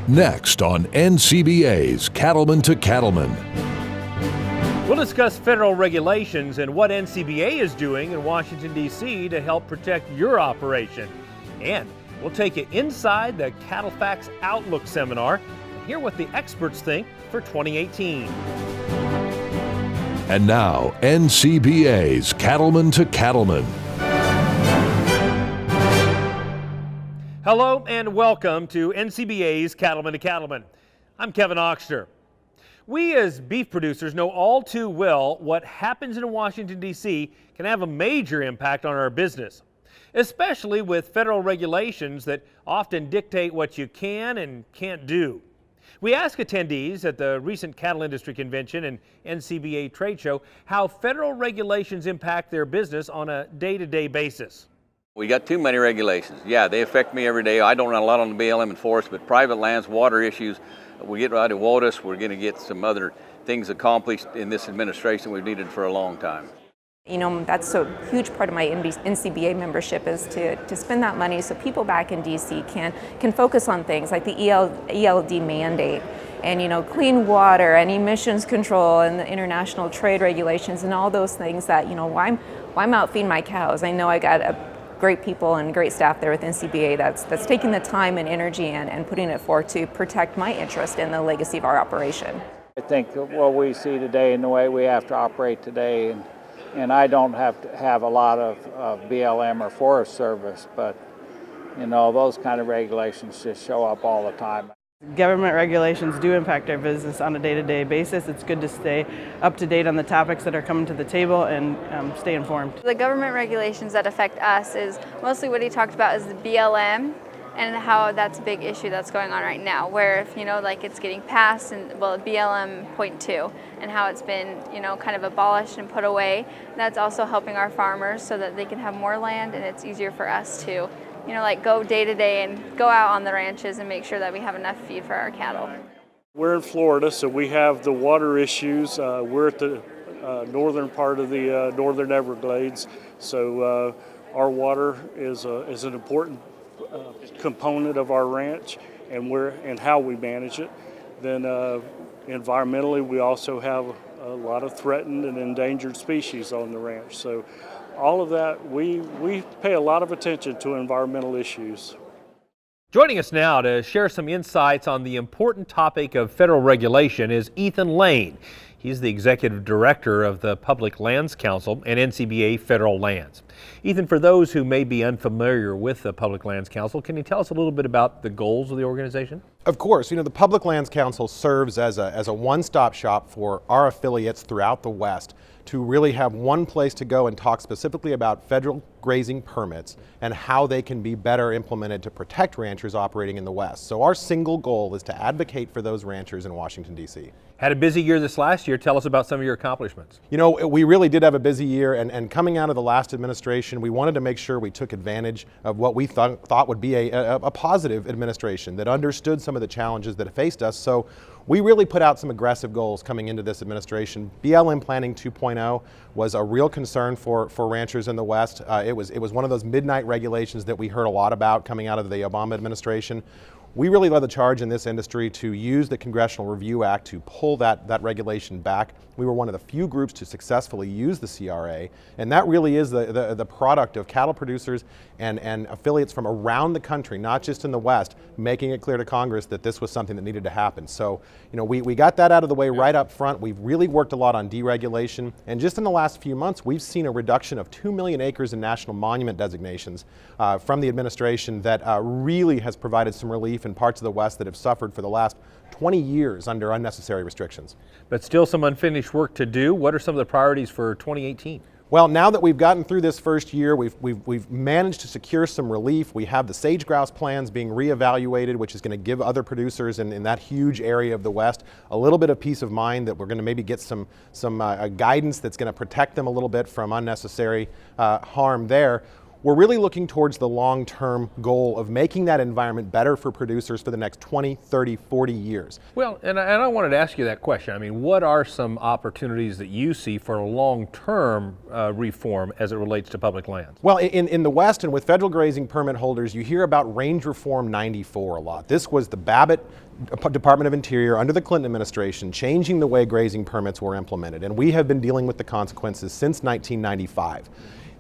Next on NCBA's Cattlemen to Cattlemen. We'll discuss federal regulations and what NCBA is doing in Washington, D.C. to help protect your operation. And we'll take you inside the CattleFax Outlook Seminar and hear what the experts think for 2018. And now, NCBA's Cattlemen to Cattlemen. Hello and welcome to NCBA's Cattlemen to Cattlemen. I'm Kevin Oxter. We as beef producers know all too well what happens in Washington, D.C. can have a major impact on our business, especially with federal regulations that often dictate what you can and can't do. We asked attendees at the recent Cattle Industry Convention and NCBA trade show how federal regulations impact their business on a day-to-day basis. We got too many regulations. Yeah, they affect me every day. I don't run a lot on the BLM and forest, but private lands, water issues, we get right to WOTUS. We're going to get some other things accomplished in this administration we've needed for a long time. You know, that's a huge part of my NCBA membership is to spend that money so people back in DC can focus on things like the ELD mandate and, you know, clean water and emissions control and the international trade regulations and all those things that, you know, why I'm out feeding my cows. I know I got great people and great staff there with NCBA that's taking the time and energy and putting it forth to protect my interest in the legacy of our operation. I think what we see today and the way we have to operate today, and I don't have to have a lot of BLM or Forest Service, but you know, those kind of regulations just show up all the time. Government regulations do impact our business on a day-to-day basis. It's good to stay up to date on the topics that are coming to the table and stay informed. The government regulations that affect us is mostly what he talked about is the BLM and how that's a big issue that's going on right now, where if, you know, like it's getting passed and, well, BLM .2 and how it's been, you know, kind of abolished and put away. That's also helping our farmers so that they can have more land and it's easier for us to, you know, like go day to day and go out on the ranches and make sure that we have enough feed for our cattle. We're in Florida, so we have the water issues. We're at the northern part of the northern Everglades, so our water is an important component of our ranch and how we manage it. Then environmentally, we also have a lot of threatened and endangered species on the ranch. So all of that, we pay a lot of attention to environmental issues. Joining us now to share some insights on the important topic of federal regulation is Ethan Lane. He's the Executive Director of the Public Lands Council and NCBA Federal Lands. Ethan, for those who may be unfamiliar with the Public Lands Council, can you tell us a little bit about the goals of the organization? Of course. You know, the Public Lands Council serves as a one-stop shop for our affiliates throughout the West to really have one place to go and talk specifically about federal grazing permits and how they can be better implemented to protect ranchers operating in the West. So our single goal is to advocate for those ranchers in Washington, D.C. Had a busy year this last year. Tell us about some of your accomplishments. You know, we really did have a busy year, and coming out of the last administration, we wanted to make sure we took advantage of what we thought would be a positive administration that understood some of the challenges that faced us. So we really put out some aggressive goals coming into this administration. BLM Planning 2.0 was a real concern for ranchers in the West. It was one of those midnight regulations that we heard a lot about coming out of the Obama administration. We really led the charge in this industry to use the Congressional Review Act to pull that regulation back. We were one of the few groups to successfully use the CRA, and that really is the product of cattle producers and affiliates from around the country, not just in the West, making it clear to Congress that this was something that needed to happen. So, you know, we got that out of the way right up front. We've really worked a lot on deregulation, and just in the last few months, we've seen a reduction of 2 million acres in national monument designations from the administration that really has provided some relief in parts of the West that have suffered for the last 20 years under unnecessary restrictions. But still some unfinished work to do. What are some of the priorities for 2018? Well, now that we've gotten through this first year, we've managed to secure some relief. We have the sage grouse plans being reevaluated, which is going to give other producers in that huge area of the West a little bit of peace of mind that we're going to maybe get some guidance that's going to protect them a little bit from unnecessary harm there. we're really looking towards the long-term goal of making that environment better for producers for the next 20, 30, 40 years. Well, and I wanted to ask you that question. I mean, what are some opportunities that you see for long-term reform as it relates to public lands? Well, in the West and with federal grazing permit holders, you hear about Range Reform 94 a lot. This was the Babbitt Department of Interior under the Clinton administration changing the way grazing permits were implemented, and we have been dealing with the consequences since 1995.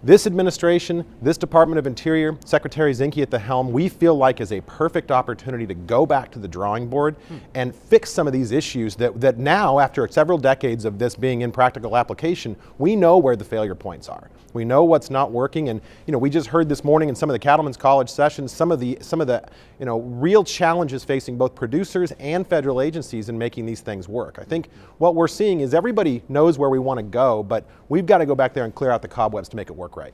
This administration, this Department of Interior, Secretary Zinke at the helm, we feel like is a perfect opportunity to go back to the drawing board and fix some of these issues that now, after several decades of this being in practical application, we know where the failure points are. We know what's not working, and we just heard this morning in some of the Cattlemen's College sessions some of the real challenges facing both producers and federal agencies in making these things work. I think what we're seeing is everybody knows where we want to go, but we've got to go back there and clear out the cobwebs to make it work right.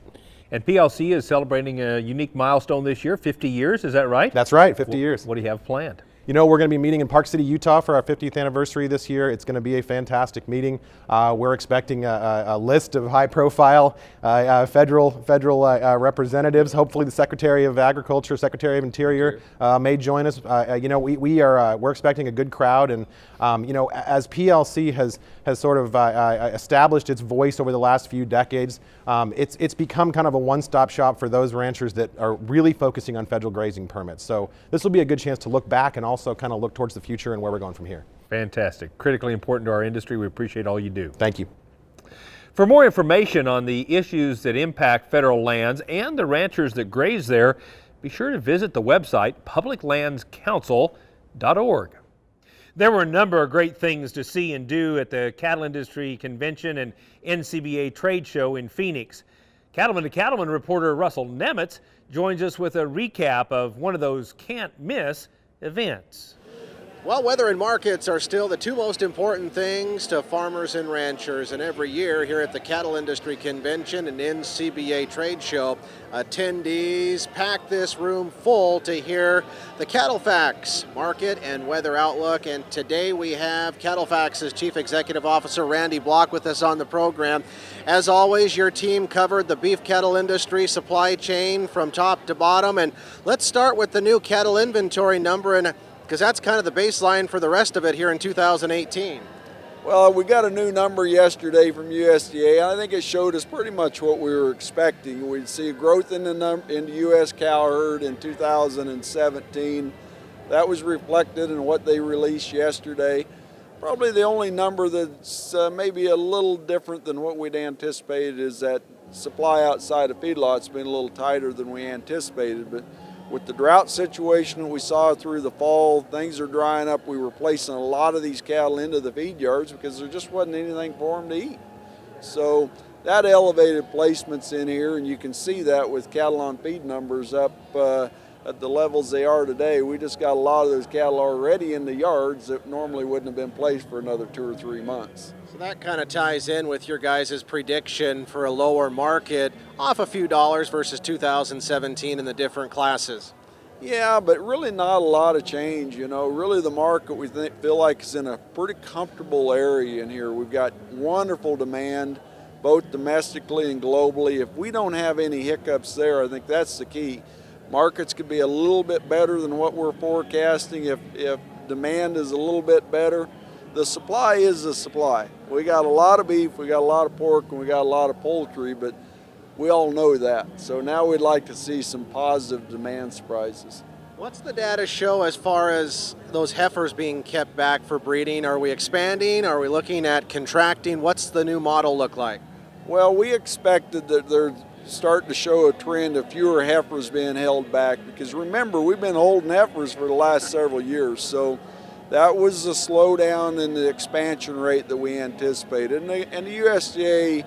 And PLC is celebrating a unique milestone this year, 50 years, is that right? That's right, 50 years. What do you have planned? We're going to be meeting in Park City, Utah for our 50th anniversary this year. It's going to be a fantastic meeting. We're expecting a list of high-profile federal representatives. Hopefully the Secretary of Agriculture, Secretary of Interior may join us. We're expecting a good crowd, and as PLC has sort of established its voice over the last few decades, it's become kind of a one-stop shop for those ranchers that are really focusing on federal grazing permits. So this will be a good chance to look back and also kind of look towards the future and where we're going from here. Fantastic. Critically important to our industry. We appreciate all you do. Thank you. For more information on the issues that impact federal lands and the ranchers that graze there, be sure to visit the website publiclandscouncil.org. There were a number of great things to see and do at the Cattle Industry Convention and NCBA trade show in Phoenix. Cattleman to Cattleman reporter Russell Nemitz joins us with a recap of one of those can't-miss events. Well, weather and markets are still the two most important things to farmers and ranchers, and every year here at the Cattle Industry Convention and NCBA trade show, attendees pack this room full to hear the CattleFax market and weather outlook. And today we have CattleFax's Chief Executive Officer Randy Block with us on the program. As always, your team covered the beef cattle industry supply chain from top to bottom, and let's start with the new cattle inventory number, and because that's kind of the baseline for the rest of it here in 2018. Well, we got a new number yesterday from USDA. I think it showed us pretty much what we were expecting. We'd see a growth in the U.S. cow herd in 2017. That was reflected in what they released yesterday. Probably the only number that's maybe a little different than what we'd anticipated is that supply outside of feedlots been a little tighter than we anticipated. But with the drought situation that we saw through the fall, things are drying up. We were placing a lot of these cattle into the feed yards because there just wasn't anything for them to eat. So that elevated placements in here, and you can see that with cattle on feed numbers up at the levels they are today. We just got a lot of those cattle already in the yards that normally wouldn't have been placed for another 2 or 3 months. So that kind of ties in with your guys' prediction for a lower market, off a few dollars versus 2017 in the different classes. Yeah, but really not a lot of change. Really the market we feel like is in a pretty comfortable area in here. We've got wonderful demand, both domestically and globally. If we don't have any hiccups there, I think that's the key. Markets could be a little bit better than what we're forecasting if demand is a little bit better. The supply is the supply. We got a lot of beef, we got a lot of pork, and we got a lot of poultry, but we all know that. So now we'd like to see some positive demand surprises. What's the data show as far as those heifers being kept back for breeding? Are we expanding? Are we looking at contracting? What's the new model look like? Well, we expected that they're starting to show a trend of fewer heifers being held back, because remember, we've been holding heifers for the last several years. So that was a slowdown in the expansion rate that we anticipated. And the USDA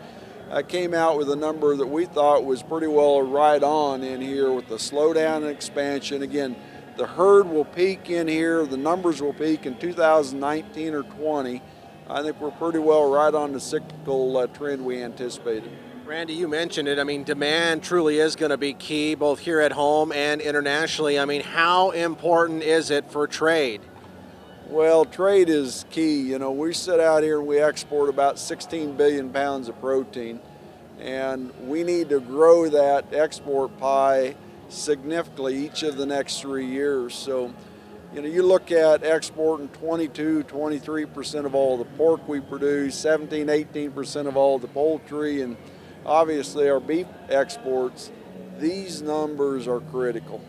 came out with a number that we thought was pretty well right on in here with the slowdown in expansion. Again, the herd will peak in here, the numbers will peak in 2019 or 20. I think we're pretty well right on the cyclical trend we anticipated. Randy, you mentioned it. I mean, demand truly is going to be key, both here at home and internationally. I mean, how important is it for trade? Well, trade is key. We sit out here and we export about 16 billion pounds of protein. and we need to grow that export pie significantly each of the next 3 years. So, you look at exporting 22-23% of all the pork we produce, 17-18% of all the poultry, and obviously our beef exports. These numbers are critical.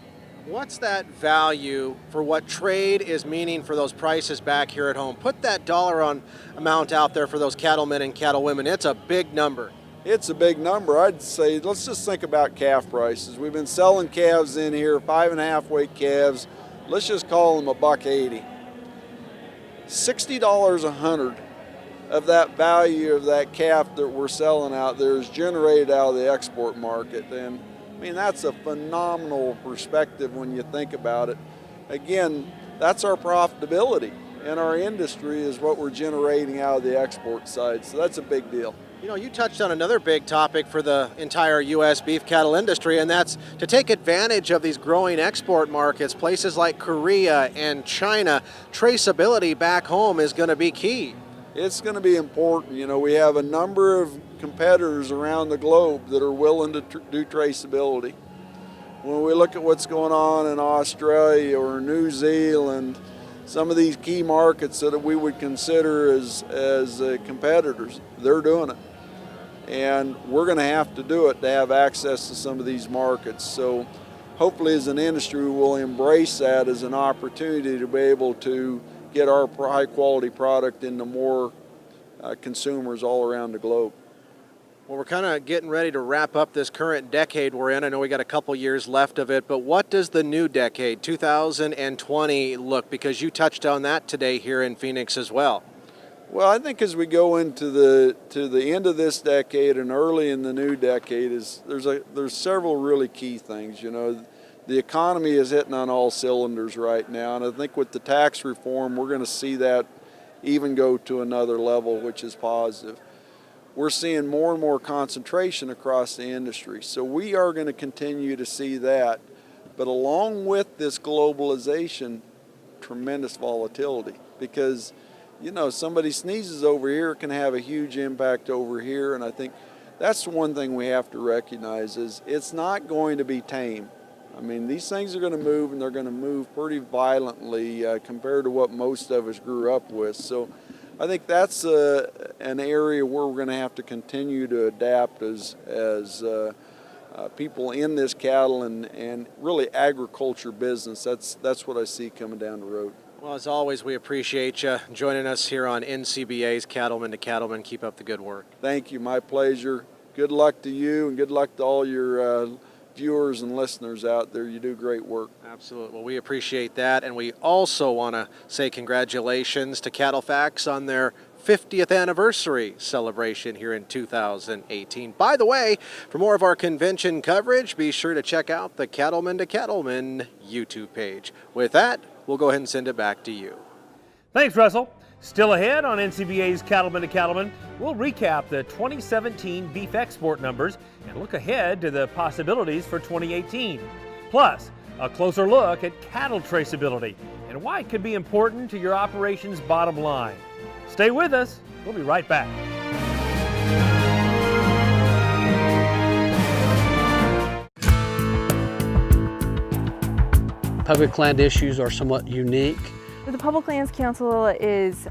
What's that value for what trade is meaning for those prices back here at home? Put that dollar amount out there for those cattlemen and cattlewomen. It's a big number. It's a big number. I'd say, let's just think about calf prices. We've been selling calves in here, 5.5 weight calves. Let's just call them $1.80. $60 a hundred of that value of that calf that we're selling out there is generated out of the export market. And I mean, that's a phenomenal perspective when you think about it. Again, that's our profitability in our industry, is what we're generating out of the export side. So that's a big deal. You touched on another big topic for the entire U.S. beef cattle industry, and that's to take advantage of these growing export markets, places like Korea and China. Traceability back home is going to be key. It's going to be important. We have a number of competitors around the globe that are willing to do traceability. When we look at what's going on in Australia or New Zealand, some of these key markets that we would consider as competitors, they're doing it. And we're going to have to do it to have access to some of these markets. So hopefully as an industry we'll embrace that as an opportunity to be able to get our high quality product into more consumers all around the globe. Well, we're kind of getting ready to wrap up this current decade we're in. I know we got a couple years left of it, but what does the new decade, 2020, look? Because you touched on that today here in Phoenix as well. Well, I think as we go into the end of this decade and early in the new decade, there's several really key things. The economy is hitting on all cylinders right now, and I think with the tax reform, we're going to see that even go to another level, which is positive. We're seeing more and more concentration across the industry, so we are going to continue to see that. But along with this globalization, tremendous volatility, because somebody sneezes over here, it can have a huge impact over here, and I think that's one thing we have to recognize is it's not going to be tame. I mean, these things are going to move, and they're going to move pretty violently compared to what most of us grew up with. So I think that's an area where we're going to have to continue to adapt as people in this cattle and really agriculture business. That's what I see coming down the road. Well, as always, we appreciate you joining us here on NCBA's Cattlemen to Cattlemen. Keep up the good work. Thank you. My pleasure. Good luck to you, and good luck to all your viewers and listeners out there. You do great work. Absolutely. Well, we appreciate that, and we also want to say congratulations to CattleFax on their 50th anniversary celebration here in 2018. By the way, for more of our convention coverage, be sure to check out the Cattlemen to Cattlemen YouTube page. With that, we'll go ahead and send it back to you. Thanks, Russell. Still ahead on NCBA's Cattlemen to Cattlemen, we'll recap the 2017 beef export numbers and look ahead to the possibilities for 2018. Plus, a closer look at cattle traceability and why it could be important to your operation's bottom line. Stay with us. We'll be right back. Public land issues are somewhat unique. The Public Lands Council is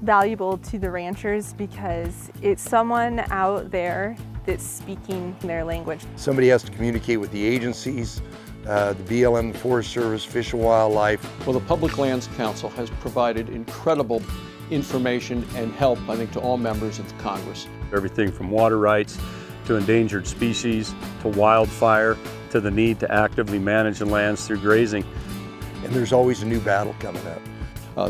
valuable to the ranchers because it's someone out there that's speaking their language. Somebody has to communicate with the agencies, the BLM, the Forest Service, Fish and Wildlife. Well, the Public Lands Council has provided incredible information and help, I think, to all members of Congress. Everything from water rights to endangered species to wildfire to the need to actively manage the lands through grazing. And there's always a new battle coming up.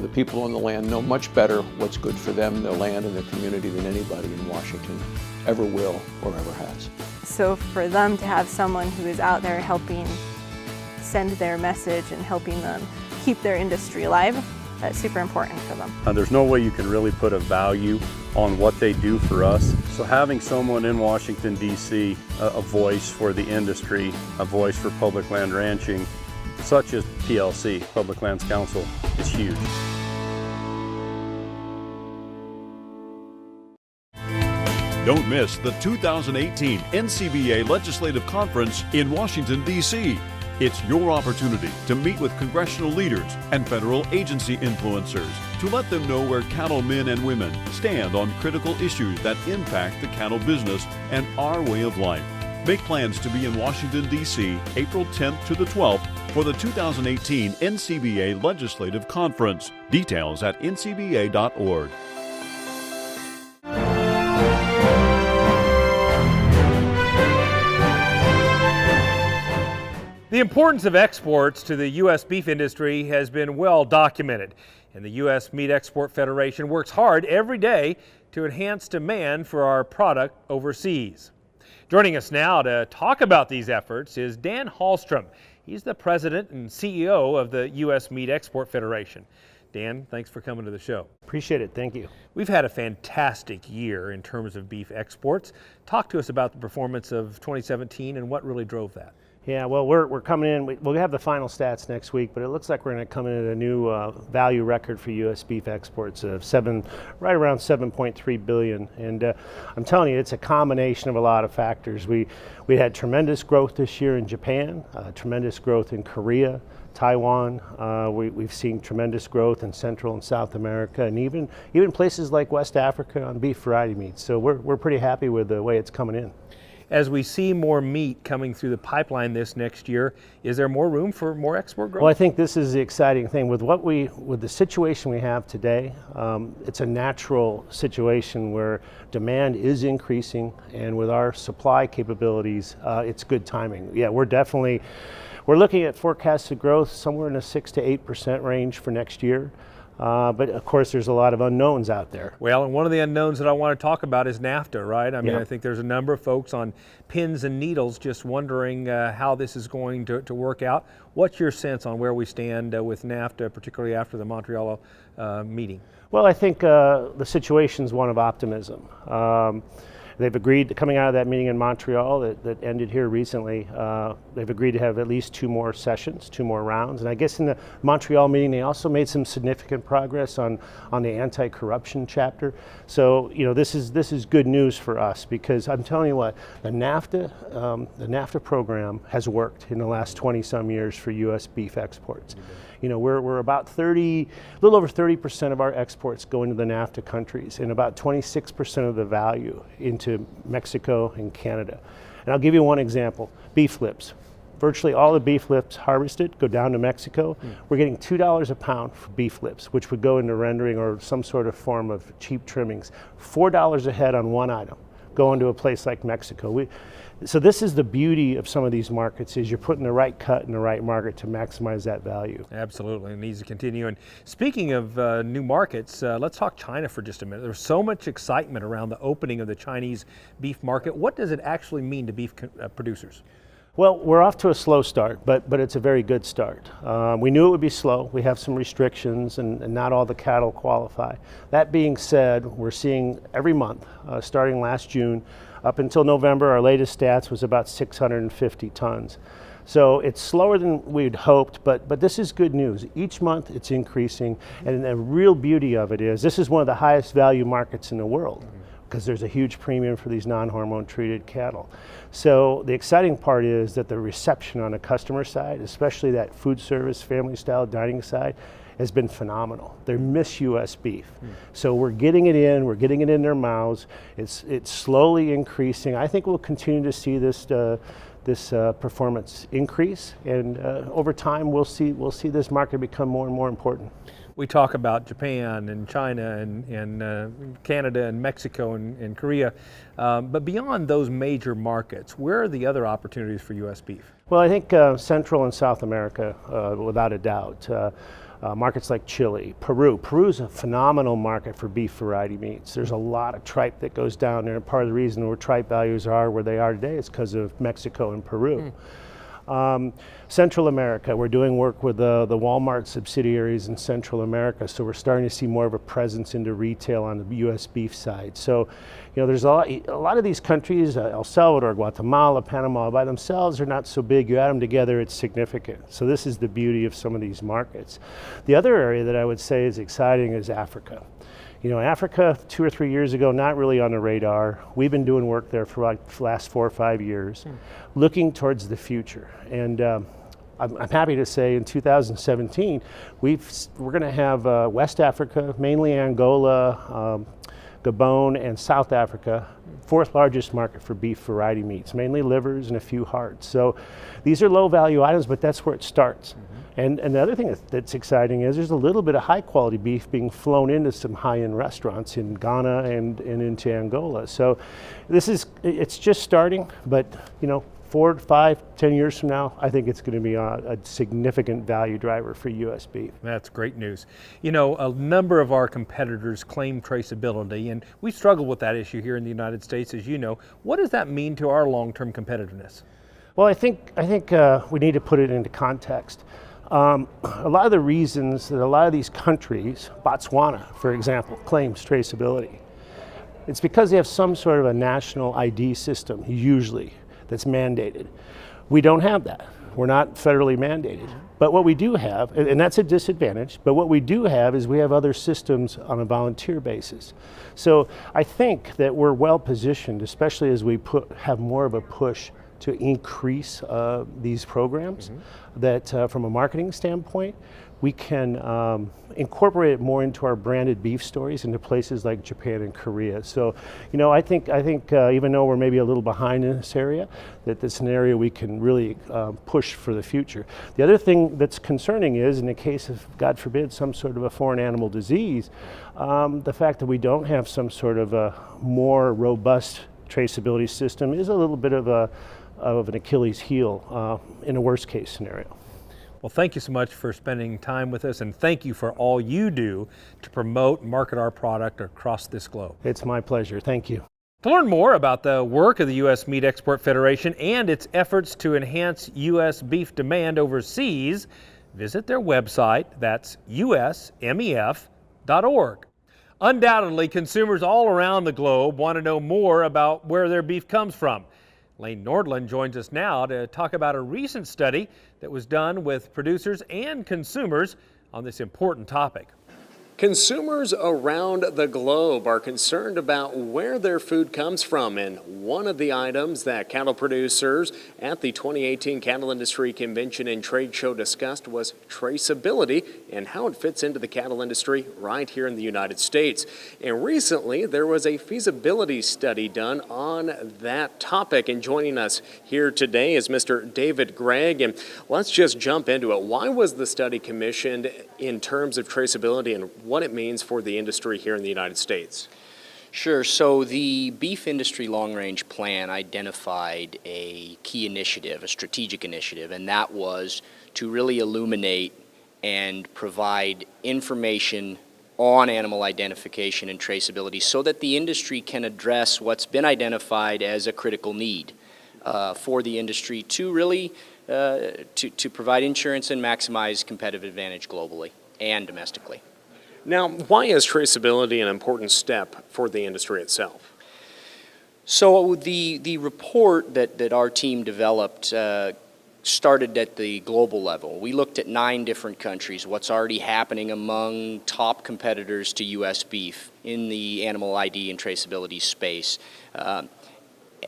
The people on the land know much better what's good for them, their land, and their community than anybody in Washington ever will or ever has. So for them to have someone who is out there helping send their message and helping them keep their industry alive, that's super important for them. There's no way you can really put a value on what they do for us. So having someone in Washington, D.C., a voice for the industry, a voice for public land ranching, such as PLC, Public Lands Council, is huge. Don't miss the 2018 NCBA Legislative Conference in Washington, D.C. It's your opportunity to meet with congressional leaders and federal agency influencers to let them know where cattlemen and women stand on critical issues that impact the cattle business and our way of life. Make plans to be in Washington, D.C. April 10th to the 12th for the 2018 NCBA Legislative Conference. Details at ncba.org. The importance of exports to the U.S. beef industry has been well documented, and the U.S. Meat Export Federation works hard every day to enhance demand for our product overseas. Joining us now to talk about these efforts is Dan Hallstrom. He's the president and CEO of the U.S. Meat Export Federation. Dan, thanks for coming to the show. Appreciate it. Thank you. We've had a fantastic year in terms of beef exports. Talk to us about the performance of 2017 and what really drove that. Yeah, well, we're coming in. We'll have the final stats next week, but it looks like we're going to come in at a new value record for U.S. beef exports of right around $7.3 billion. And I'm telling you, it's a combination of a lot of factors. We had tremendous growth this year in Japan, tremendous growth in Korea, Taiwan. We've seen tremendous growth in Central and South America, and even places like West Africa on beef variety meats. So we're pretty happy with the way it's coming in. As we see more meat coming through the pipeline this next year, is there more room for more export growth? Well, I think this is the exciting thing with the situation we have today. It's a natural situation where demand is increasing, and with our supply capabilities, it's good timing. Yeah, we're looking at forecasted growth somewhere in the 6 to 8% range for next year. But of course, there's a lot of unknowns out there. Well, and one of the unknowns that I want to talk about is NAFTA, right? I mean, I think there's a number of folks on pins and needles just wondering how this is going to work out. What's your sense on where we stand with NAFTA, particularly after the Montreal meeting? Well, I think the situation's one of optimism. They've agreed, coming out of that meeting in Montreal that ended here recently, they've agreed to have at least 2 more sessions, 2 more rounds. And I guess in the Montreal meeting, they also made some significant progress on the anti-corruption chapter. So, you know, this is good news for us, because I'm telling you what, the NAFTA program has worked in the last 20-some years for U.S. beef exports. Mm-hmm. You know, we're about a little over 30% of our exports go into the NAFTA countries, and about 26% of the value into Mexico and Canada. And I'll give you one example: beef lips. Virtually all the beef lips harvested go down to Mexico. We're getting $2 a pound for beef lips, which would go into rendering or some sort of form of cheap trimmings. $4 a head on one item going to a place like Mexico. So this is the beauty of some of these markets, is you're putting the right cut in the right market to maximize that value. Absolutely, it needs to continue. And speaking of new markets, let's talk China for just a minute. There's so much excitement around the opening of the Chinese beef market. What does it actually mean to beef producers? Well, we're off to a slow start, but it's a very good start. We knew it would be slow. We have some restrictions, and not all the cattle qualify. That being said, we're seeing every month, starting last June, up until November, our latest stats was about 650 tons. So it's slower than we'd hoped, but this is good news. Each month it's increasing, and the real beauty of it is this is one of the highest value markets in the world, because there's a huge premium for these non-hormone treated cattle. So the exciting part is that the reception on the customer side, especially that food service, family style dining side, has been phenomenal. They miss U.S. beef. So we're getting it in their mouths. It's slowly increasing. I think we'll continue to see this performance increase, and over time we'll see this market become more and more important. We talk about Japan and China and Canada and Mexico and Korea, but beyond those major markets, where are the other opportunities for U.S. beef? Well, I think Central and South America, without a doubt. Markets like Chile, Peru. Peru's a phenomenal market for beef variety meats. There's a lot of tripe that goes down there, and part of the reason where tripe values are where they are today is because of Mexico and Peru. Central America, we're doing work with the Walmart subsidiaries in Central America, so we're starting to see more of a presence into retail on the U.S. beef side. So, you know, there's a lot of these countries, El Salvador, Guatemala, Panama, by themselves are not so big. You add them together, it's significant. So this is the beauty of some of these markets. The other area that I would say is exciting is Africa. You know, Africa 2 or 3 years ago, not really on the radar. We've been doing work there for like the last 4 or 5 years, looking towards the future. And I'm happy to say in 2017, we're going to have West Africa, mainly Angola, Gabon, and South Africa, 4th largest market for beef variety meats, mainly livers and a few hearts. So these are low value items, but that's where it starts. And the other thing that's exciting is there's a little bit of high quality beef being flown into some high-end restaurants in Ghana and into Angola. So it's just starting, but you know, 4, 5, 10 years from now, I think it's going to be a significant value driver for U.S. beef. That's great news. You know, a number of our competitors claim traceability, and we struggle with that issue here in the United States, as you know. What does that mean to our long-term competitiveness? Well, I think we need to put it into context. A lot of the reasons that a lot of these countries, Botswana, for example, claims traceability, it's because they have some sort of a national ID system, usually, that's mandated. We don't have that. We're not federally mandated. But what we do have, and that's a disadvantage, but what we do have is we have other systems on a volunteer basis. So I think that we're well positioned, especially as we have more of a push to increase these programs, that from a marketing standpoint, we can incorporate it more into our branded beef stories into places like Japan and Korea. So, you know, I think even though we're maybe a little behind in this area, that this is an area we can really push for the future. The other thing that's concerning is, in the case of, God forbid, some sort of a foreign animal disease, the fact that we don't have some sort of a more robust traceability system is a little bit of an Achilles heel in a worst case scenario. Well, thank you so much for spending time with us, and thank you for all you do to promote and market our product across this globe. It's my pleasure. Thank you. To learn more about the work of the U.S. Meat Export Federation and its efforts to enhance U.S. beef demand overseas, visit their website. That's usmef.org. Undoubtedly, consumers all around the globe want to know more about where their beef comes from. Lane Nordland joins us now to talk about a recent study that was done with producers and consumers on this important topic. Consumers around the globe are concerned about where their food comes from, and one of the items that cattle producers at the 2018 Cattle Industry Convention and Trade Show discussed was traceability and how it fits into the cattle industry right here in the United States. And recently, there was a feasibility study done on that topic, and joining us here today is Mr. David Gregg, and let's just jump into it. Why was the study commissioned in terms of traceability and what it means for the industry here in the United States? Sure. So the Beef Industry Long Range Plan identified a key initiative, a strategic initiative, and that was to really illuminate and provide information on animal identification and traceability so that the industry can address what's been identified as a critical need for the industry to really to provide insurance and maximize competitive advantage globally and domestically. Now, why is traceability an important step for the industry itself? So the report that our team developed started at the global level. We looked at 9 different countries, what's already happening among top competitors to U.S. beef in the animal ID and traceability space.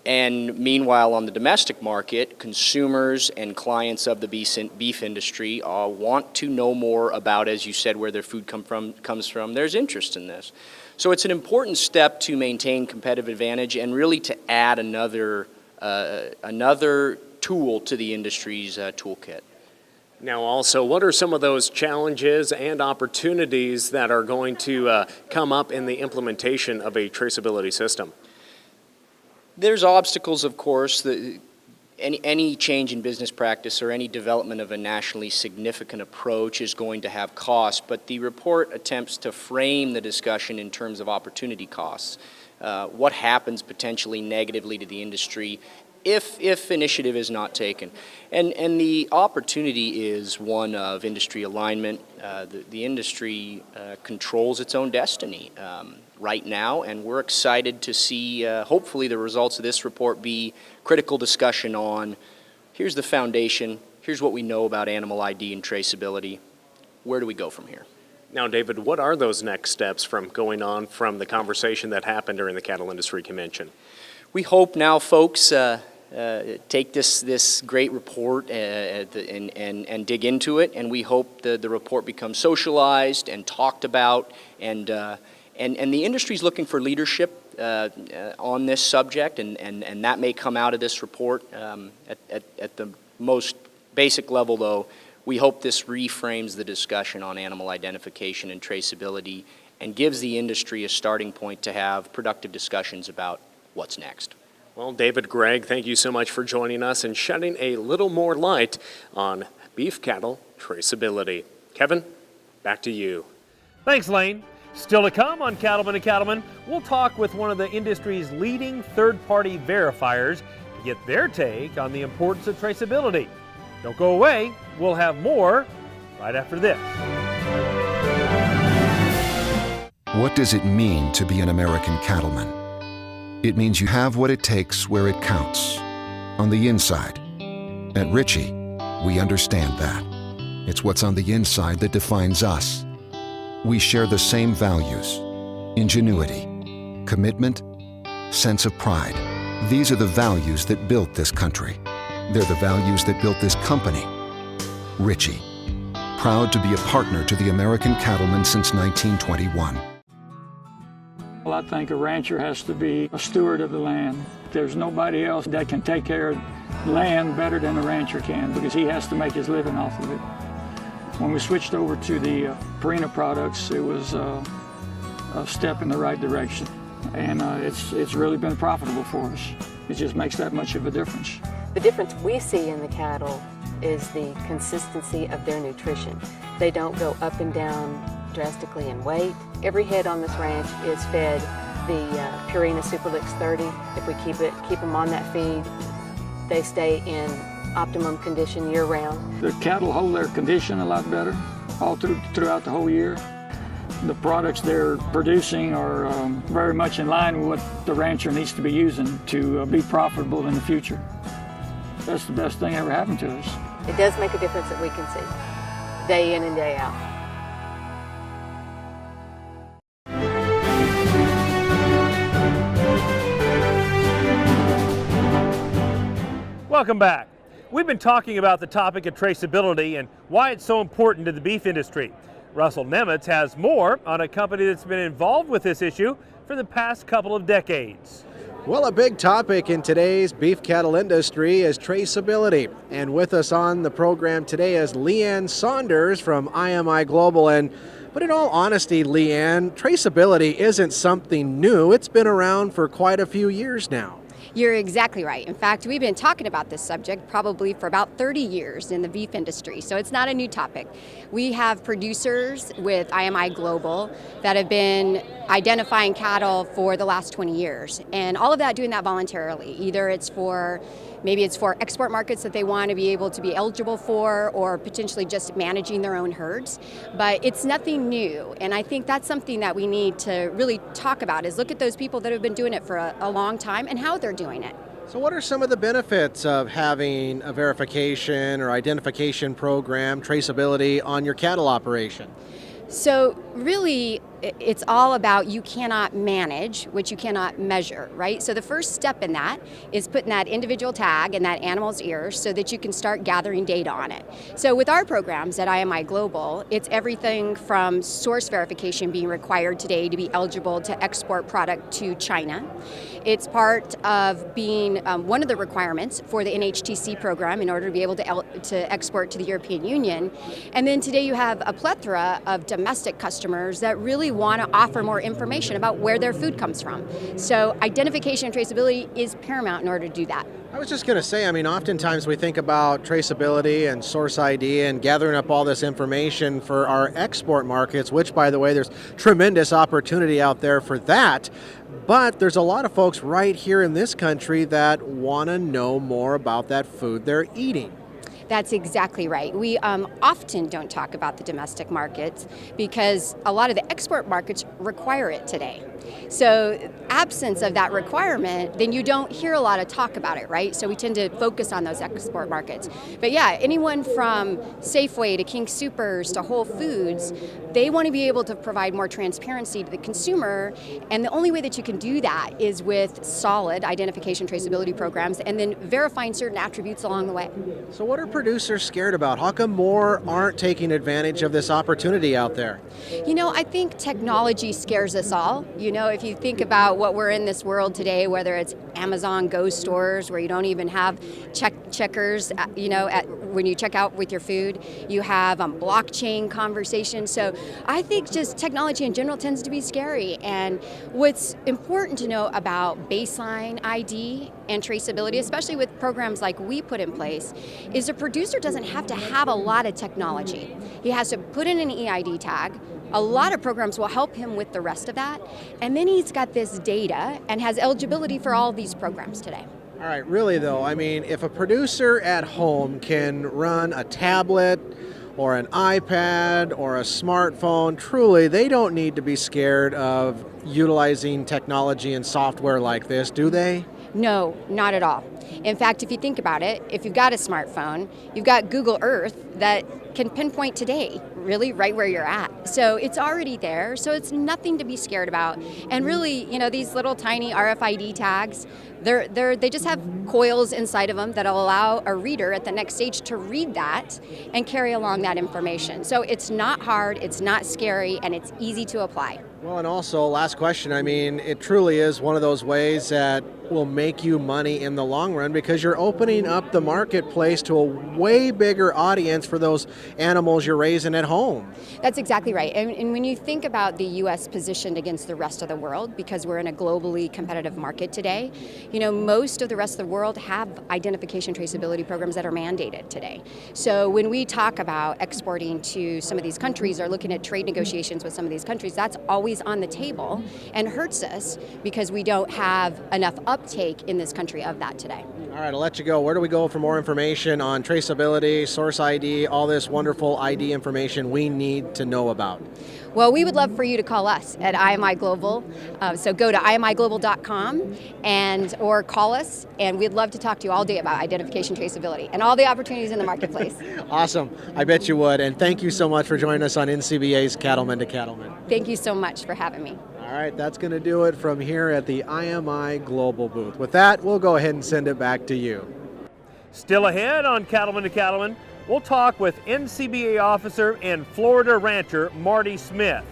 And meanwhile, on the domestic market, consumers and clients of the beef industry want to know more about, as you said, where their food comes from. There's interest in this. So it's an important step to maintain competitive advantage and really to add another tool to the industry's toolkit. Now also, what are some of those challenges and opportunities that are going to come up in the implementation of a traceability system? There's obstacles, of course. Any change in business practice or any development of a nationally significant approach is going to have costs, but the report attempts to frame the discussion in terms of opportunity costs. What happens potentially negatively to the industry if initiative is not taken. And the opportunity is one of industry alignment. The industry controls its own destiny right now, and we're excited to see hopefully the results of this report be critical discussion on here's the foundation, here's what we know about animal ID and traceability, where do we go from here? Now, David, what are those next steps from going on from the conversation that happened during the Cattle Industry Convention? We hope now folks take this great report and dig into it, and we hope the report becomes socialized and talked about, and the industry's looking for leadership on this subject, and that may come out of this report. At the most basic level, though, we hope this reframes the discussion on animal identification and traceability and gives the industry a starting point to have productive discussions about what's next. Well, David, Greg, thank you so much for joining us and shedding a little more light on beef cattle traceability. Kevin, back to you. Thanks, Lane. Still to come on Cattlemen to Cattlemen, we'll talk with one of the industry's leading third-party verifiers to get their take on the importance of traceability. Don't go away. We'll have more right after this. What does it mean to be an American cattleman? It means you have what it takes where it counts, on the inside. At Ritchie, we understand that. It's what's on the inside that defines us. We share the same values: ingenuity, commitment, sense of pride. These are the values that built this country. They're the values that built this company. Ritchie, proud to be a partner to the American cattlemen since 1921. Well, I think a rancher has to be a steward of the land. There's nobody else that can take care of land better than a rancher can, because he has to make his living off of it. When we switched over to the Purina products, it was a step in the right direction, and it's really been profitable for us. It just makes that much of a difference. The difference we see in the cattle is the consistency of their nutrition. They don't go up and down drastically in weight. Every head on this ranch is fed the Purina Superlix 30. If we keep them on that feed, they stay in optimum condition year-round. The cattle hold their condition a lot better all throughout the whole year. The products they're producing are very much in line with what the rancher needs to be using to be profitable in the future. That's the best thing ever happened to us. It does make a difference that we can see, day in and day out. Welcome back. We've been talking about the topic of traceability and why it's so important to the beef industry. Russell Nemitz has more on a company that's been involved with this issue for the past couple of decades. Well, a big topic in today's beef cattle industry is traceability. And with us on the program today is Leanne Saunders from IMI Global. But in all honesty, Leanne, traceability isn't something new. It's been around for quite a few years now. You're exactly right. In fact, we've been talking about this subject probably for about 30 years in the beef industry, so it's not a new topic. We have producers with IMI Global that have been identifying cattle for the last 20 years, and all of that doing that voluntarily. Either maybe it's for export markets that they want to be able to be eligible for, or potentially just managing their own herds. But it's nothing new, and I think that's something that we need to really talk about, is look at those people that have been doing it for a long time and how they're doing it. So what are some of the benefits of having a verification or identification program, traceability on your cattle operation? So really, it's all about you cannot manage what you cannot measure, right? So the first step in that is putting that individual tag in that animal's ear so that you can start gathering data on it. So with our programs at IMI Global, it's everything from source verification being required today to be eligible to export product to China. It's part of being one of the requirements for the NHTC program in order to be able to export to the European Union. And then today you have a plethora of domestic customers that really want to offer more information about where their food comes from. So identification and traceability is paramount in order to do that. I was just going to say, I mean, oftentimes we think about traceability and source ID and gathering up all this information for our export markets, which, by the way, there's tremendous opportunity out there for that. But there's a lot of folks right here in this country that want to know more about that food they're eating. That's exactly right. We often don't talk about the domestic markets because a lot of the export markets require it today. So absence of that requirement, then you don't hear a lot of talk about it, right? So we tend to focus on those export markets. But yeah, anyone from Safeway to King Soopers to Whole Foods, they want to be able to provide more transparency to the consumer, and the only way that you can do that is with solid identification traceability programs and then verifying certain attributes along the way. So what are producers scared about? How come more aren't taking advantage of this opportunity out there? You know, I think technology scares us all. You know, if you think about what we're in this world today, whether it's Amazon Go stores where you don't even have checkers, when you check out with your food, you have blockchain conversations. So I think just technology in general tends to be scary. And what's important to know about baseline ID and traceability, especially with programs like we put in place, is a producer doesn't have to have a lot of technology. He has to put in an EID tag. A lot of programs will help him with the rest of that. And then he's got this data and has eligibility for all of these programs today. All right, really though, I mean, if a producer at home can run a tablet or an iPad or a smartphone, truly, they don't need to be scared of utilizing technology and software like this, do they? No, not at all. In fact, if you think about it, if you've got a smartphone, you've got Google Earth that can pinpoint today, really right where you're at. So it's already there, so it's nothing to be scared about. And really, you know, these little tiny RFID tags, they just have coils inside of them that'll allow a reader at the next stage to read that and carry along that information. So it's not hard, it's not scary, and it's easy to apply. Well, and also, last question, I mean, it truly is one of those ways that will make you money in the long run because you're opening up the marketplace to a way bigger audience for those animals you're raising at home. That's exactly right. And when you think about the U.S. positioned against the rest of the world, because we're in a globally competitive market today, you know, most of the rest of the world have identification traceability programs that are mandated today. So when we talk about exporting to some of these countries or looking at trade negotiations with some of these countries, that's always on the table and hurts us because we don't have enough uptake in this country of that today. All right, I'll let you go. Where do we go for more information on traceability, source ID, all this wonderful ID information we need to know about? Well, we would love for you to call us at IMI Global. So go to imigglobal.com or call us, and we'd love to talk to you all day about identification traceability and all the opportunities in the marketplace. Awesome. I bet you would. And thank you so much for joining us on NCBA's Cattlemen to Cattlemen. Thank you so much for having me. All right, that's going to do it from here at the IMI Global booth. With that, we'll go ahead and send it back to you. Still ahead on Cattlemen to Cattlemen, we'll talk with NCBA officer and Florida rancher Marty Smith.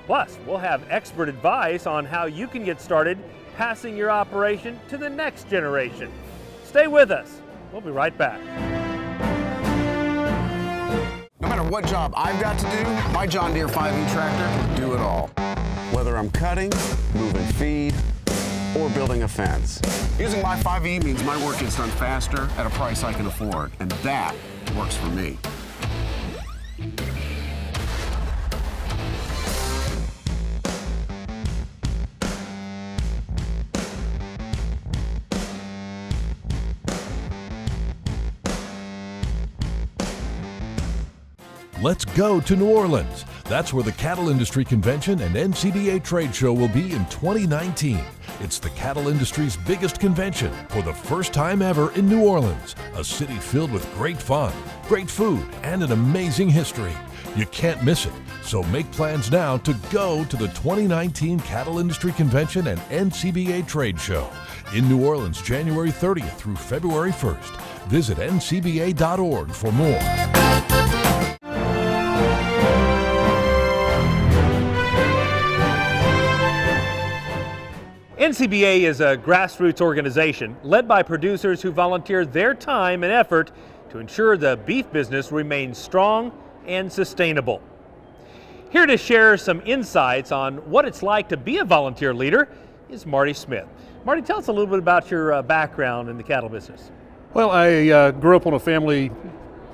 Plus, we'll have expert advice on how you can get started passing your operation to the next generation. Stay with us. We'll be right back. No matter what job I've got to do, my John Deere 5E tractor can do it all. Whether I'm cutting, moving feed, or building a fence. Using my 5E means my work gets done faster at a price I can afford, and that works for me. Let's go to New Orleans. That's where the Cattle Industry Convention and NCBA Trade Show will be in 2019. It's the cattle industry's biggest convention for the first time ever in New Orleans, a city filled with great fun, great food, and an amazing history. You can't miss it, so make plans now to go to the 2019 Cattle Industry Convention and NCBA Trade Show in New Orleans, January 30th through February 1st. Visit ncba.org for more. NCBA is a grassroots organization led by producers who volunteer their time and effort to ensure the beef business remains strong and sustainable. Here to share some insights on what it's like to be a volunteer leader is Marty Smith. Marty, tell us a little bit about your background in the cattle business. Well, I grew up on a family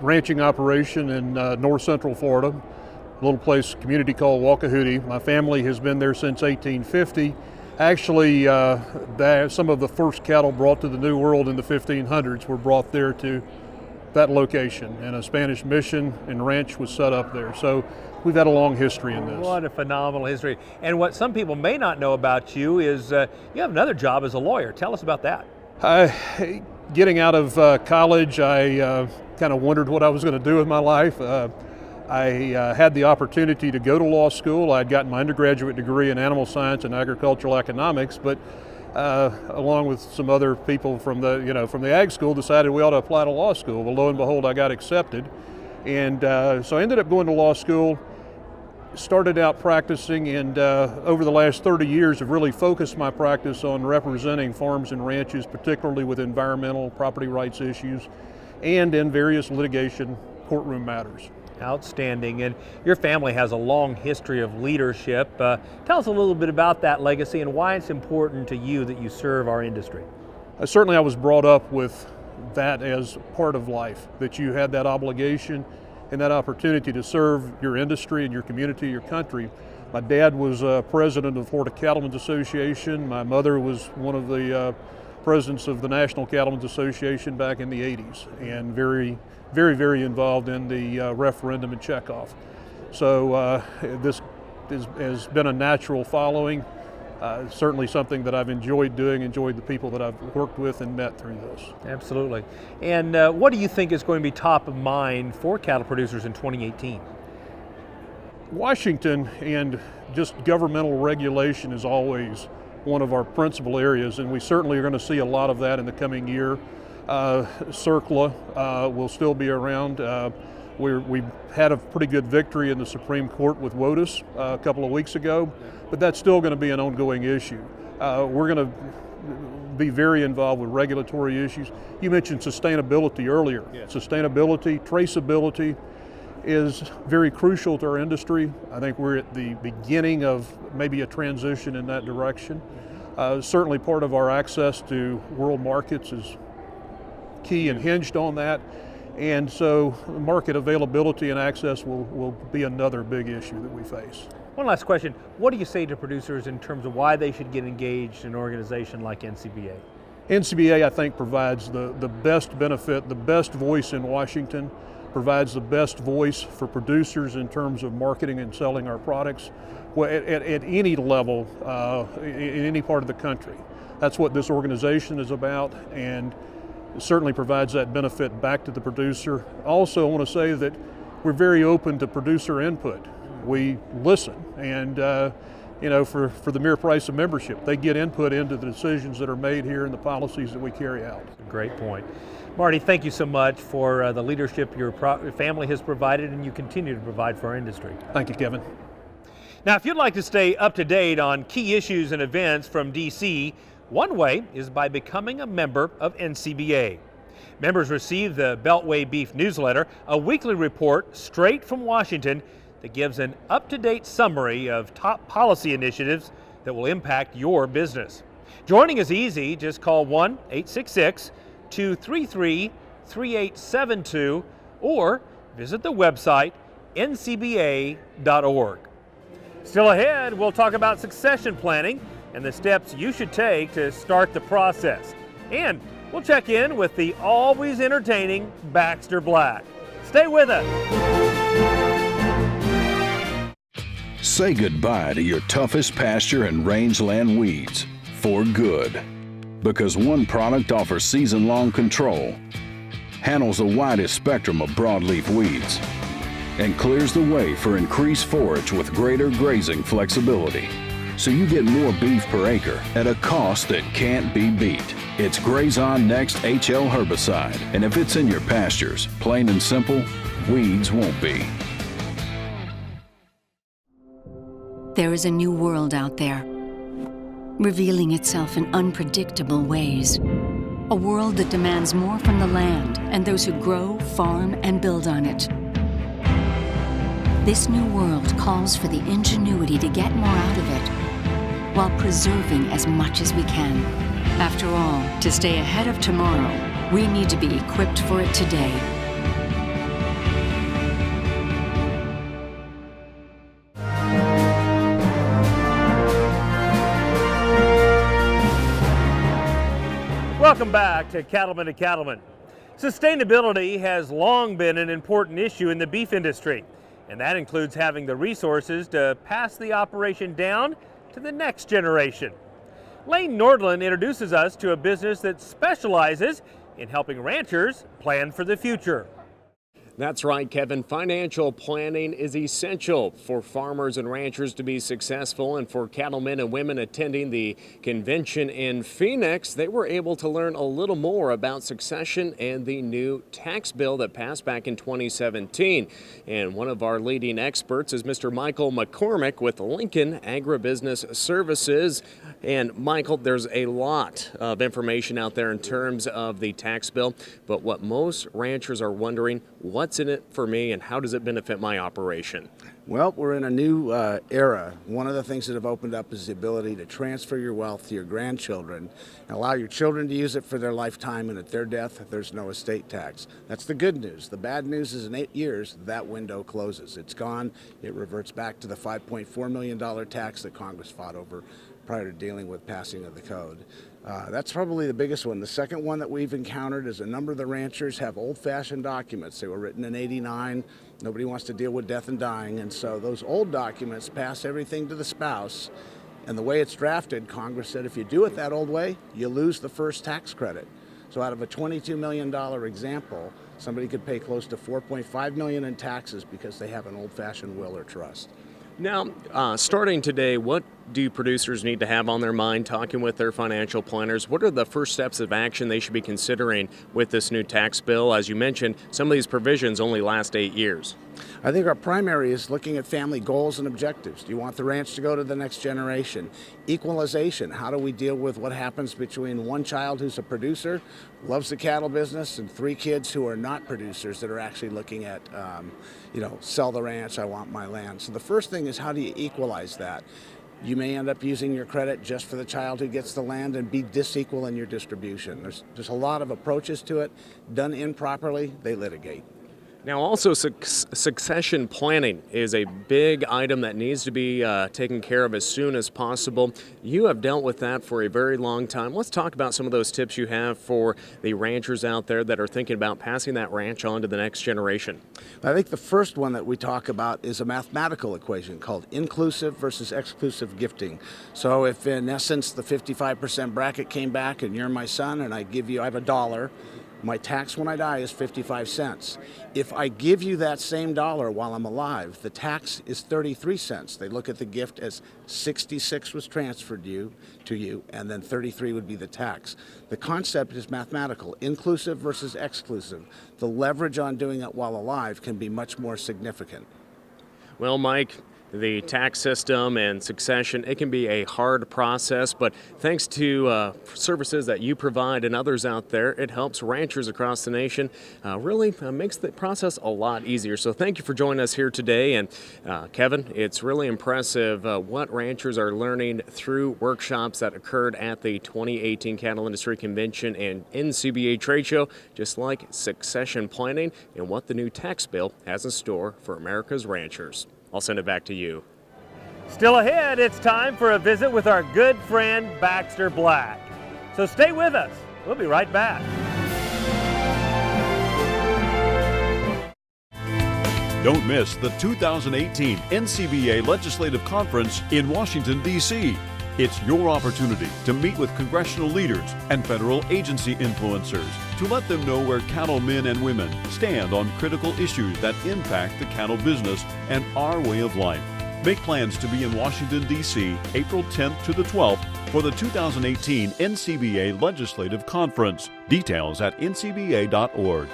ranching operation in north central Florida, a little place, community called Wacahootie. My family has been there since 1850. Actually, some of the first cattle brought to the New World in the 1500s were brought there to that location, and a Spanish mission and ranch was set up there. So we've had a long history in this. What a phenomenal history. And what some people may not know about you is you have another job as a lawyer. Tell us about that. Getting out of college, I kind of wondered what I was going to do with my life. I had the opportunity to go to law school. I'd gotten my undergraduate degree in animal science and agricultural economics, but along with some other people from the ag school, decided we ought to apply to law school. Well, lo and behold, I got accepted. And so I ended up going to law school, started out practicing, and over the last 30 years have really focused my practice on representing farms and ranches, particularly with environmental property rights issues and in various litigation courtroom matters. Outstanding. And your family has a long history of leadership. Tell us a little bit about that legacy and why it's important to you that you serve our industry. Certainly I was brought up with that as part of life, that you had that obligation and that opportunity to serve your industry and your community, your country. My dad was president of the Florida Cattlemen's Association. My mother was one of the presidents of the National Cattlemen's Association back in the 80s, and very involved in the referendum and checkoff. So this has been a natural following. Certainly something that I've enjoyed doing, enjoyed the people that I've worked with and met through this. Absolutely. And what do you think is going to be top of mind for cattle producers in 2018? Washington and just governmental regulation is always one of our principal areas, and we certainly are going to see a lot of that in the coming year. CERCLA will still be around. We had a pretty good victory in the Supreme Court with WOTUS a couple of weeks ago, but that's still going to be an ongoing issue. We're going to be very involved with regulatory issues. You mentioned sustainability earlier. Yeah. Sustainability, traceability is very crucial to our industry. I think we're at the beginning of maybe a transition in that direction. Certainly part of our access to world markets is key and hinged on that. And so market availability and access will be another big issue that we face. One last question. What do you say to producers in terms of why they should get engaged in an organization like NCBA? NCBA, I think, provides the best benefit, the best voice in Washington, provides the best voice for producers in terms of marketing and selling our products at any level, in any part of the country. That's what this organization is about, and it certainly provides that benefit back to the producer. Also, I want to say that we're very open to producer input. We listen, and for the mere price of membership, they get input into the decisions that are made here and the policies that we carry out. Great point. Marty, thank you so much for the leadership your family has provided and you continue to provide for our industry. Thank you, Kevin. Now, if you'd like to stay up to date on key issues and events from DC, one way is by becoming a member of NCBA. Members receive the Beltway Beef newsletter, a weekly report straight from Washington that gives an up-to-date summary of top policy initiatives that will impact your business. Joining is easy. Just call 1-866-233-3872 or visit the website ncba.org. Still ahead, we'll talk about succession planning and the steps you should take to start the process. And we'll check in with the always entertaining Baxter Black. Stay with us. Say goodbye to your toughest pasture and rangeland weeds for good. Because one product offers season-long control, handles the widest spectrum of broadleaf weeds, and clears the way for increased forage with greater grazing flexibility. So you get more beef per acre at a cost that can't be beat. It's Grazon Next HL herbicide, and if it's in your pastures, plain and simple, weeds won't be. There is a new world out there, revealing itself in unpredictable ways. A world that demands more from the land and those who grow, farm, and build on it. This new world calls for the ingenuity to get more out of it, while preserving as much as we can. After all, to stay ahead of tomorrow, we need to be equipped for it today. Welcome back to Cattlemen to Cattlemen. Sustainability has long been an important issue in the beef industry, and that includes having the resources to pass the operation down to the next generation. Lane Nordland introduces us to a business that specializes in helping ranchers plan for the future. That's right, Kevin. Financial planning is essential for farmers and ranchers to be successful, and for cattlemen and women attending the convention in Phoenix, they were able to learn a little more about succession and the new tax bill that passed back in 2017. And one of our leading experts is Mr. Michael McCormick with Lincoln Agribusiness Services. And Michael, there's a lot of information out there in terms of the tax bill, but what most ranchers are wondering, what's in it for me and how does it benefit my operation? Well, we're in a new era. One of the things that have opened up is the ability to transfer your wealth to your grandchildren and allow your children to use it for their lifetime, and at their death, there's no estate tax. That's the good news. The bad news is in 8 years, that window closes. It's gone. It reverts back to the $5.4 million tax that Congress fought over prior to dealing with passing of the code. That's probably the biggest one. The second one that we've encountered is a number of the ranchers have old-fashioned documents. They were written in '89. Nobody wants to deal with death and dying, and so those old documents pass everything to the spouse. And the way it's drafted, Congress said if you do it that old way, you lose the first tax credit. So out of a $22 million example, somebody could pay close to $4.5 million in taxes because they have an old-fashioned will or trust. Now, starting today, what do producers need to have on their mind talking with their financial planners? What are the first steps of action they should be considering with this new tax bill? As you mentioned, some of these provisions only last 8 years. I think our primary is looking at family goals and objectives. Do you want the ranch to go to the next generation? Equalization. How do we deal with what happens between one child who's a producer, loves the cattle business, and 3 kids who are not producers that are actually looking at, sell the ranch, I want my land. So the first thing is, how do you equalize that? You may end up using your credit just for the child who gets the land and be disequal in your distribution. There's a lot of approaches to it. Done improperly, they litigate. Now, also, succession planning is a big item that needs to be taken care of as soon as possible. You have dealt with that for a very long time. Let's talk about some of those tips you have for the ranchers out there that are thinking about passing that ranch on to the next generation. I think the first one that we talk about is a mathematical equation called inclusive versus exclusive gifting. So if, in essence, the 55% bracket came back and you're my son and I have $1, my tax when I die is 55 cents. If I give you that same dollar while I'm alive, the tax is 33 cents. They look at the gift as 66 was transferred to you, and then 33 would be the tax. The concept is mathematical, inclusive versus exclusive. The leverage on doing it while alive can be much more significant. Well, Mike, the tax system and succession, it can be a hard process, but thanks to services that you provide and others out there, it helps ranchers across the nation, really makes the process a lot easier. So thank you for joining us here today. And Kevin, it's really impressive what ranchers are learning through workshops that occurred at the 2018 Cattle Industry Convention and NCBA trade show, just like succession planning and what the new tax bill has in store for America's ranchers. I'll send it back to you. Still ahead, it's time for a visit with our good friend Baxter Black. So stay with us. We'll be right back. Don't miss the 2018 NCBA Legislative Conference in Washington, D.C. It's your opportunity to meet with congressional leaders and federal agency influencers to let them know where cattlemen and women stand on critical issues that impact the cattle business and our way of life. Make plans to be in Washington, D.C. April 10th to the 12th for the 2018 NCBA Legislative Conference. Details at ncba.org.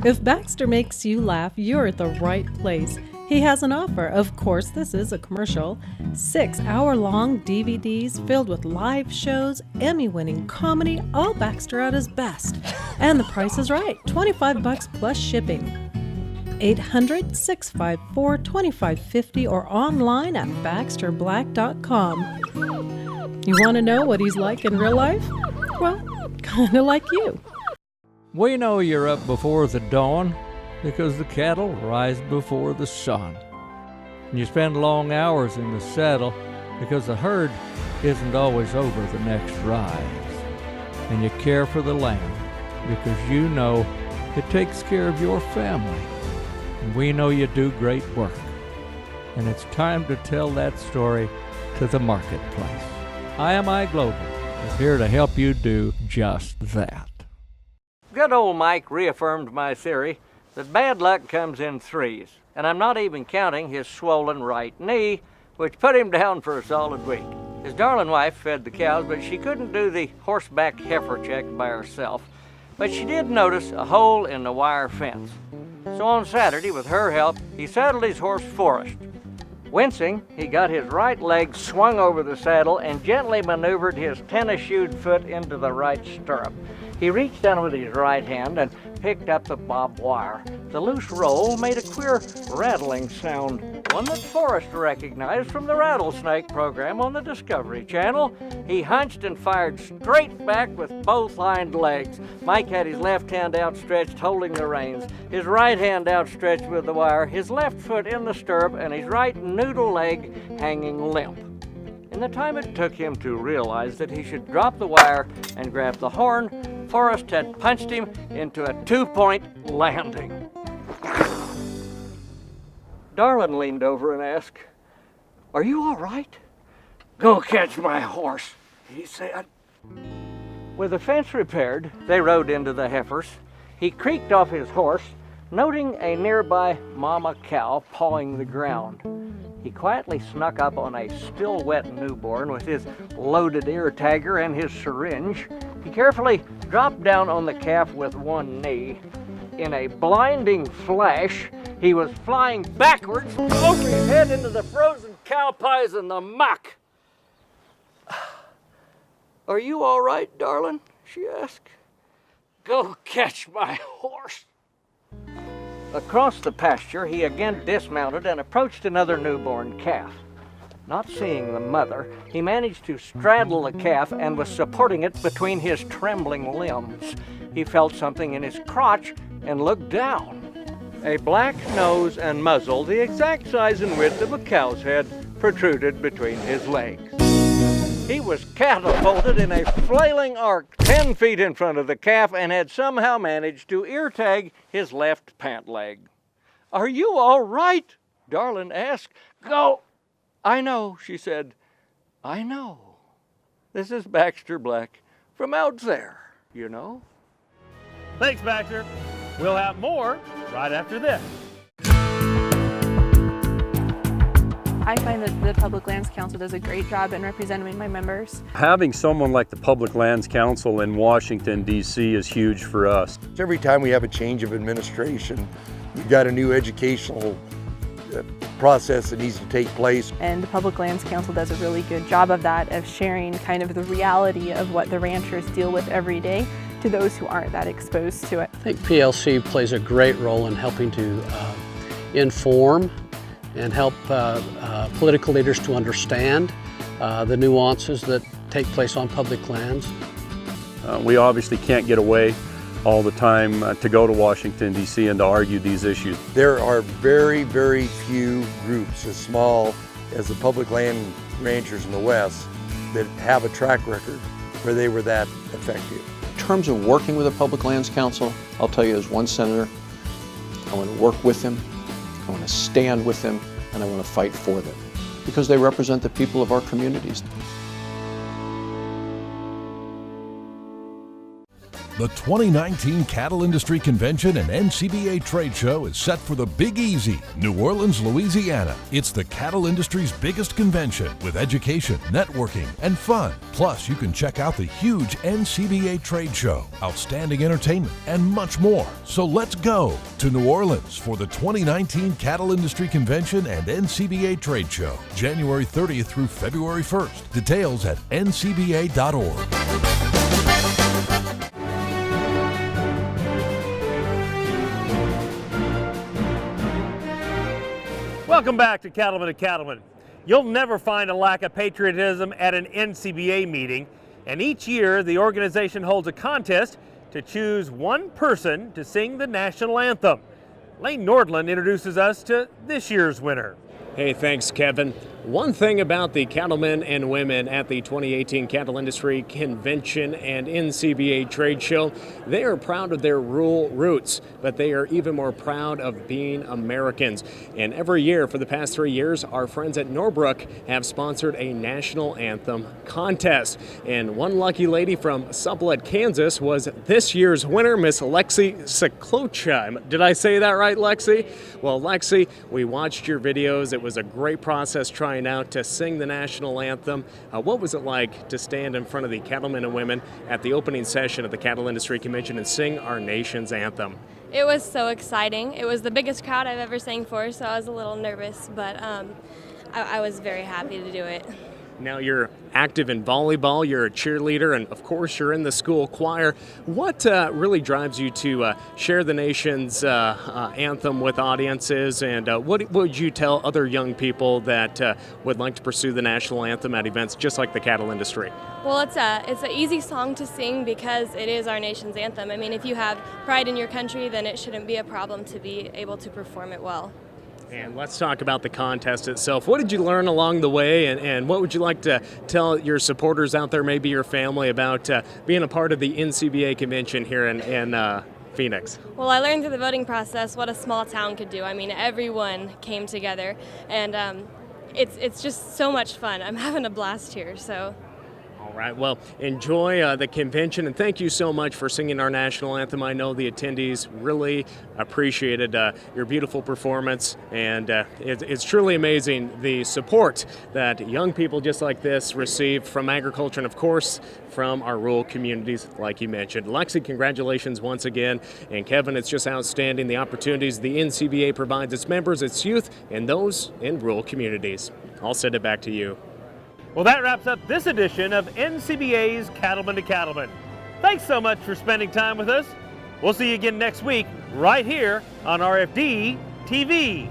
If Baxter makes you laugh, you're at the right place. He has an offer. Of course, this is a commercial. 6-hour-long DVDs filled with live shows, Emmy-winning comedy, all Baxter at his best. And the price is right, $25 plus shipping. 800-654-2550 or online at baxterblack.com. You want to know what he's like in real life? Well, kind of like you. We know you're up before the dawn because the cattle rise before the sun. And you spend long hours in the saddle because the herd isn't always over the next rise. and you care for the land because you know it takes care of your family. And we know you do great work. And it's time to tell that story to the marketplace. IMI Global is here to help you do just that. Good old Mike reaffirmed my theory that bad luck comes in threes, and I'm not even counting his swollen right knee, which put him down for a solid week. His darling wife fed the cows, but she couldn't do the horseback heifer check by herself. But she did notice a hole in the wire fence. So on Saturday, with her help, he saddled his horse Forrest. Wincing, he got his right leg swung over the saddle and gently maneuvered his tennis-shoed foot into the right stirrup. He reached down with his right hand and picked up the barbed wire. The loose roll made a queer rattling sound, one that Forrest recognized from the rattlesnake program on the Discovery Channel. He hunched and fired straight back with both hind legs. Mike had his left hand outstretched holding the reins, his right hand outstretched with the wire, his left foot in the stirrup, and his right noodle leg hanging limp. In the time it took him to realize that he should drop the wire and grab the horn, Forrest had punched him into a 2-point landing. Darlin leaned over and asked, "Are you all right?" "Go catch my horse," he said. With the fence repaired, they rode into the heifers. He creaked off his horse, noting a nearby mama cow pawing the ground. He quietly snuck up on a still wet newborn with his loaded ear tagger and his syringe. He carefully dropped down on the calf with one knee. In a blinding flash, he was flying backwards over his head into the frozen cow pies and the muck. "Are you all right, darling?" she asked. "Go catch my horse." Across the pasture, he again dismounted and approached another newborn calf. Not seeing the mother, he managed to straddle the calf and was supporting it between his trembling limbs. He felt something in his crotch and looked down. A black nose and muzzle, the exact size and width of a cow's head, protruded between his legs. He was catapulted in a flailing arc 10 feet in front of the calf and had somehow managed to ear tag his left pant leg. "Are you all right?" Darlin asked. "Go." "I know," she said. "I know. This is Baxter Black from out there, you know." Thanks, Baxter. We'll have more right after this. I find that the Public Lands Council does a great job in representing my members. Having someone like the Public Lands Council in Washington, D.C. is huge for us. Every time we have a change of administration, we've got a new educational process that needs to take place. And the Public Lands Council does a really good job of that, of sharing kind of the reality of what the ranchers deal with every day to those who aren't that exposed to it. I think PLC plays a great role in helping to inform and help political leaders to understand the nuances that take place on public lands. We obviously can't get away all the time to go to Washington, D.C. and to argue these issues. There are very, very few groups as small as the public land ranchers in the West that have a track record where they were that effective. In terms of working with the Public Lands Council, I'll tell you as one senator, I want to work with them, I want to stand with them, and I want to fight for them because they represent the people of our communities. The 2019 Cattle Industry Convention and NCBA Trade Show is set for the Big Easy, New Orleans, Louisiana. It's the cattle industry's biggest convention with education, networking, and fun. Plus, you can check out the huge NCBA Trade Show, outstanding entertainment, and much more. So let's go to New Orleans for the 2019 Cattle Industry Convention and NCBA Trade Show, January 30th through February 1st. Details at ncba.org. Welcome back to Cattlemen to Cattlemen. You'll never find a lack of patriotism at an NCBA meeting, and each year the organization holds a contest to choose one person to sing the national anthem. Lane Nordland introduces us to this year's winner. Hey, thanks, Kevin. One thing about the cattlemen and women at the 2018 Cattle Industry Convention and NCBA Trade Show, they are proud of their rural roots, but they are even more proud of being Americans. And every year for the past 3 years, our friends at Norbrook have sponsored a national anthem contest. And one lucky lady from Sublette, Kansas was this year's winner, Miss Lexi Seklocha. Did I say that right, Lexi? Well, Lexi, we watched your videos. It was a great process trying out to sing the national anthem. What was it like to stand in front of the cattlemen and women at the opening session of the Cattle Industry Convention and sing our nation's anthem? It was so exciting. It was the biggest crowd I've ever sang for, so I was a little nervous, but I was very happy to do it. Now you're active in volleyball, you're a cheerleader, and of course you're in the school choir. What really drives you to share the nation's anthem with audiences, and what would you tell other young people that would like to pursue the national anthem at events just like the cattle industry? Well, it's an easy song to sing because it is our nation's anthem. I mean, if you have pride in your country, then it shouldn't be a problem to be able to perform it well. And let's talk about the contest itself. What did you learn along the way, and what would you like to tell your supporters out there, maybe your family, about being a part of the NCBA convention here in Phoenix? Well, I learned through the voting process what a small town could do. I mean, everyone came together, and it's just so much fun. I'm having a blast here, so. All right, well, enjoy the convention, and thank you so much for singing our national anthem. I know the attendees really appreciated your beautiful performance, and it's truly amazing the support that young people just like this receive from agriculture and, of course, from our rural communities, like you mentioned. Lexi, congratulations once again, and Kevin, it's just outstanding the opportunities the NCBA provides its members, its youth, and those in rural communities. I'll send it back to you. Well, that wraps up this edition of NCBA's Cattlemen to Cattlemen. Thanks so much for spending time with us. We'll see you again next week right here on RFD TV.